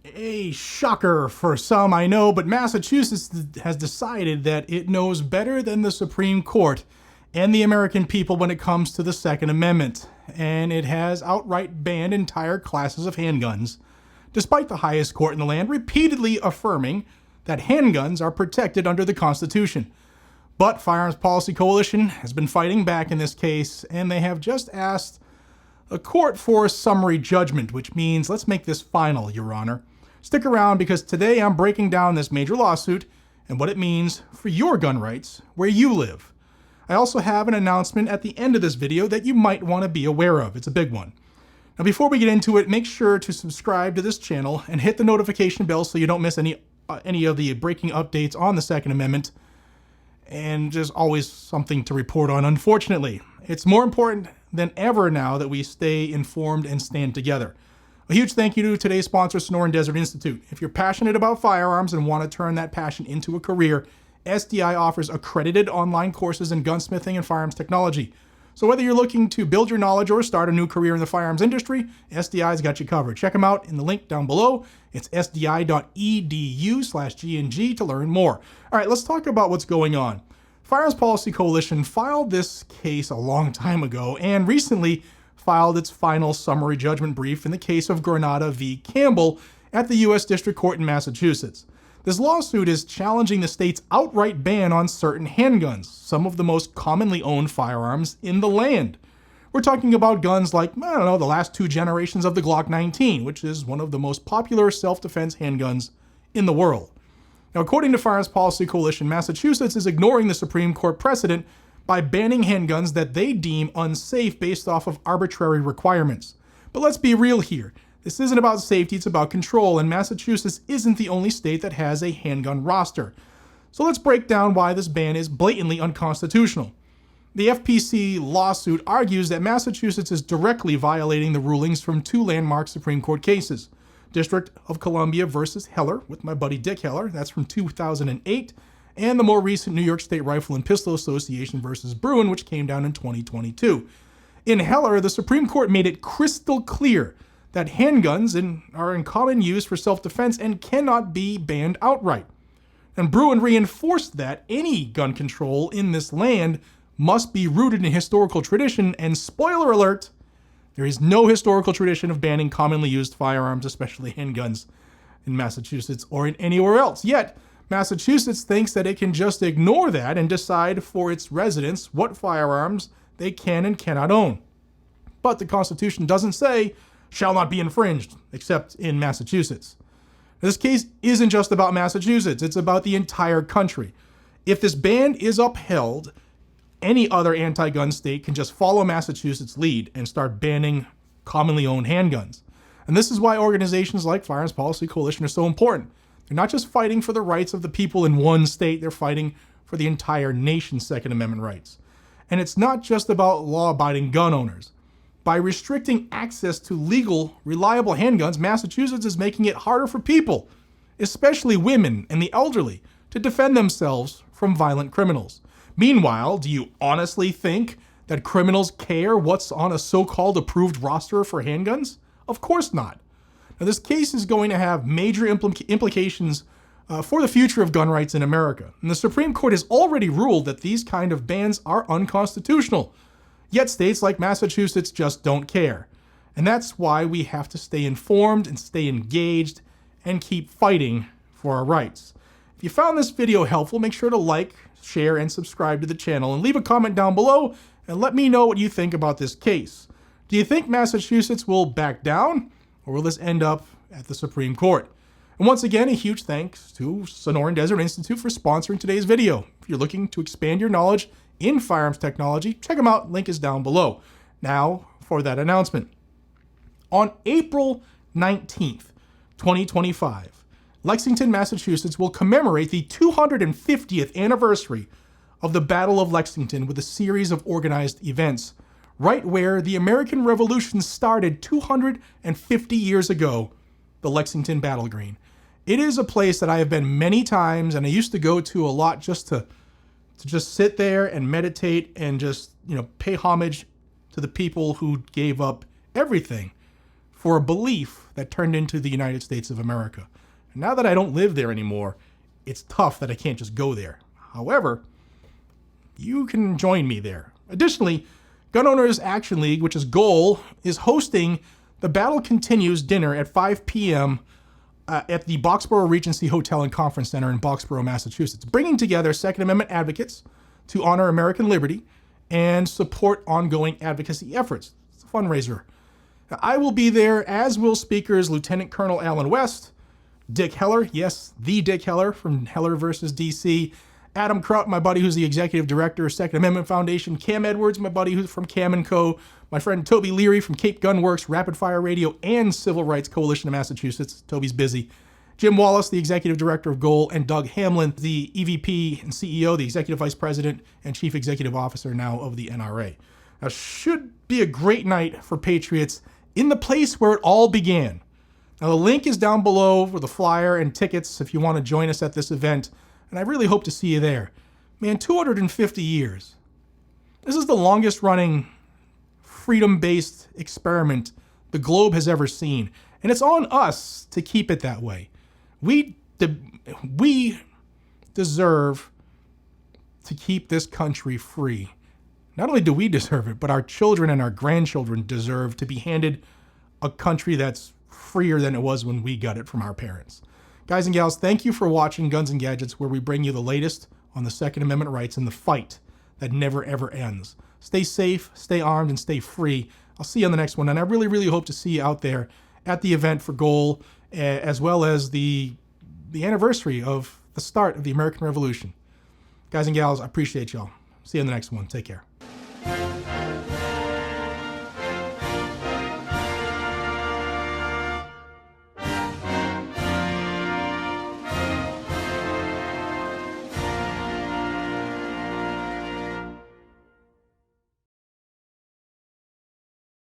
A shocker for some, I know, but Massachusetts has decided that it knows better than the Supreme Court and the American people when it comes to the Second Amendment, and it has outright banned entire classes of handguns, despite the highest court in the land repeatedly affirming that handguns are protected under the Constitution. But Firearms Policy Coalition has been fighting back in this case, and they have just asked a court for a summary judgment, which means let's make this final, Your Honor. Stick around because today I'm breaking down this major lawsuit and what it means for your gun rights where you live. I also have an announcement at the end of this video that you might want to be aware of. It's a big one. Now before we get into it, make sure to subscribe to this channel and hit the notification bell so you don't miss any of the breaking updates on the Second Amendment. And there's always something to report on, unfortunately. It's more important than ever now that we stay informed and stand together. A huge thank you to today's sponsor, Sonoran Desert Institute. If you're passionate about firearms and want to turn that passion into a career, SDI offers accredited online courses in gunsmithing and firearms technology. So whether you're looking to build your knowledge or start a new career in the firearms industry, SDI's got you covered. Check them out in the link down below. It's sdi.edu/GNG to learn more. All right, let's talk about what's going on. Firearms Policy Coalition filed this case a long time ago and recently filed its final summary judgment brief in the case of Granada v. Campbell at the U.S. District Court in Massachusetts. This lawsuit is challenging the state's outright ban on certain handguns, some of the most commonly owned firearms in the land. We're talking about guns like, the last two generations of the Glock 19, which is one of the most popular self-defense handguns in the world. Now, according to Firearms Policy Coalition, Massachusetts is ignoring the Supreme Court precedent by banning handguns that they deem unsafe based off of arbitrary requirements. But let's be real here. This isn't about safety, it's about control, and Massachusetts isn't the only state that has a handgun roster. So let's break down why this ban is blatantly unconstitutional. The FPC lawsuit argues that Massachusetts is directly violating the rulings from two landmark Supreme Court cases. District of Columbia versus Heller, with my buddy Dick Heller, that's from 2008, and the more recent New York State Rifle and Pistol Association versus Bruin, which came down in 2022. In Heller, the Supreme Court made it crystal clear that handguns are in common use for self-defense and cannot be banned outright. And Bruin reinforced that any gun control in this land must be rooted in historical tradition, and spoiler alert, there is no historical tradition of banning commonly used firearms, especially handguns, in Massachusetts or in anywhere else. Yet, Massachusetts thinks that it can just ignore that and decide for its residents what firearms they can and cannot own. But the Constitution doesn't say, shall not be infringed, except in Massachusetts. This case isn't just about Massachusetts, it's about the entire country. If this ban is upheld, any other anti-gun state can just follow Massachusetts' lead and start banning commonly owned handguns. And this is why organizations like Firearms Policy Coalition are so important. They're not just fighting for the rights of the people in one state, they're fighting for the entire nation's Second Amendment rights. And it's not just about law-abiding gun owners. By restricting access to legal, reliable handguns, Massachusetts is making it harder for people, especially women and the elderly, to defend themselves from violent criminals. Meanwhile, do you honestly think that criminals care what's on a so-called approved roster for handguns? Of course not. Now, this case is going to have major implications for the future of gun rights in America. And the Supreme Court has already ruled that these kind of bans are unconstitutional. Yet states like Massachusetts just don't care. And that's why we have to stay informed and stay engaged and keep fighting for our rights. If you found this video helpful, make sure to like, share, and subscribe to the channel, and leave a comment down below and let me know what you think about this case. Do you think Massachusetts will back down, or will this end up at the Supreme Court? And once again, a huge thanks to Sonoran Desert Institute for sponsoring today's video. If you're looking to expand your knowledge in firearms technology, check them out. Link is down below. Now for that announcement. On April 19th, 2025, Lexington, Massachusetts will commemorate the 250th anniversary of the Battle of Lexington with a series of organized events, right where the American Revolution started 250 years ago, the Lexington Battle Green. It is a place that I have been many times, and I used to go to a lot just to just sit there and meditate and just, pay homage to the people who gave up everything for a belief that turned into the United States of America. And now that I don't live there anymore, it's tough that I can't just go there. However, you can join me there. Additionally, Gun Owners Action League, which is GOAL, is hosting the Battle Continues dinner at 5 p.m. At the Boxborough Regency Hotel and Conference Center in Boxborough, Massachusetts, bringing together Second Amendment advocates to honor American liberty and support ongoing advocacy efforts. It's a fundraiser. I will be there, as will speakers Lieutenant Colonel Alan West, Dick Heller, yes, the Dick Heller from Heller versus DC, Adam Kraut, my buddy who's the executive director of Second Amendment Foundation, Cam Edwards, my buddy who's from Cam & Co., my friend Toby Leary from Cape Gun Works, Rapid Fire Radio, and Civil Rights Coalition of Massachusetts. Toby's busy. Jim Wallace, the executive director of GOAL, and Doug Hamlin, the EVP and CEO, the executive vice president and chief executive officer now of the NRA. Now, should be a great night for patriots in the place where it all began. Now, the link is down below for the flyer and tickets if you want to join us at this event, and I really hope to see you there. Man, 250 years. This is the longest running freedom-based experiment the globe has ever seen, and it's on us to keep it that way. We deserve to keep this country free. Not only do we deserve it, but our children and our grandchildren deserve to be handed a country that's freer than it was when we got it from our parents. Guys and gals, thank you for watching Guns and Gadgets, where we bring you the latest on the Second Amendment rights and the fight that never ever ends. Stay safe, stay armed, and stay free. I'll see you on the next one, and I really, really hope to see you out there at the event for GOAL, as well as the anniversary of the start of the American Revolution. Guys and gals, I appreciate y'all. See you on the next one. Take care.